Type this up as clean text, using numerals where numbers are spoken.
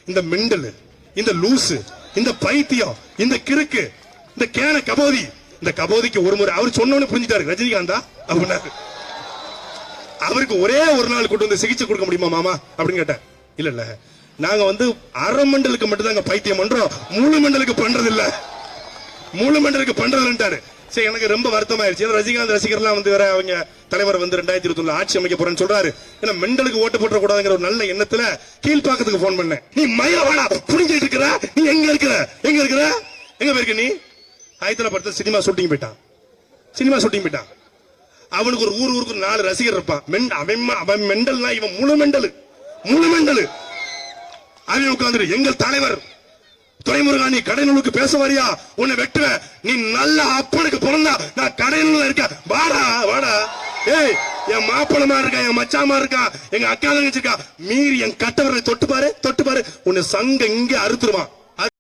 இந்த மெண்டல், இந்த லூசு, இந்த பைத்தியம், இந்த கிறுக்கு, இந்த கேன கபோதி, இந்த கபோதிக்கு ஒரு முறை அவர் சொன்னோன்னு புரிஞ்சுட்டாரு ரஜினிகாந்தா அப்படின்னாரு. அவருக்கு ஒரே ஒரு நாள் கூட்டு வந்து சிகிச்சை கொடுக்க முடியுமா மாமா அப்படின்னு கேட்டேன். இல்ல இல்ல, நாங்க வந்து அரை மண்டலுக்கு மட்டும் தான் பைத்தியம் பண்றோம், முழு மண்டலுக்கு பண்றது இல்ல, முழு மண்டலுக்கு பண்றதுன்ட்டாரு. சரி, எனக்கு ரொம்ப வருத்தமாயிருச்சு. ரஜினிகாந்த் ரசிகர்லாம் வந்து வேற அவங்க தலைவர் வந்து 2021 ஆட்சி அமைக்க போறேன்னு சொல்றாரு. ஏன்னா மெண்டலுக்கு ஓட்டு போட்ட கூடாதுங்கிற ஒரு நல்ல எண்ணத்துல கீழ்பாக்கத்துக்கு போன் பண்ணேன். நீ மயிலவாடா புரிஞ்சிட்டு இருக்கிற, நீ எங்க இருக்கிற, எங்க இருக்கிற, எங்க போயிருக்க நீ? ஹைதராபாத்ல சினிமா ஷூட்டிங் போயிட்டான், சினிமா ஷூட்டிங் போயிட்டான். அவனுக்கு ஒரு ஊருக்கு 4 ரசிகர் இருப்பான். அவன் மெண்டல்னா இவன் முழு மெண்டலு, முழு மெண்டலு. அவன் உட்கார்ந்து எங்கள் தலைவர் துரைமுருகா நீ கடைநூலுக்கு பேச வரியா, உன்னை வெட்டுவேன், நீ நல்ல அப்பனுக்கு பிறந்தா நான் கடைநூல இருக்க, வாடா வாடா, ஏய் என் மாப்பிளமா இருக்கா, என் மச்சாமா இருக்கா, எங்க அக்கா தங்கச்சி இருக்கா, மீறி என் கட்டவரை தொட்டு பாரு, தொட்டு பாரு, உன்னை சங்க இங்க அறுத்துருவான்.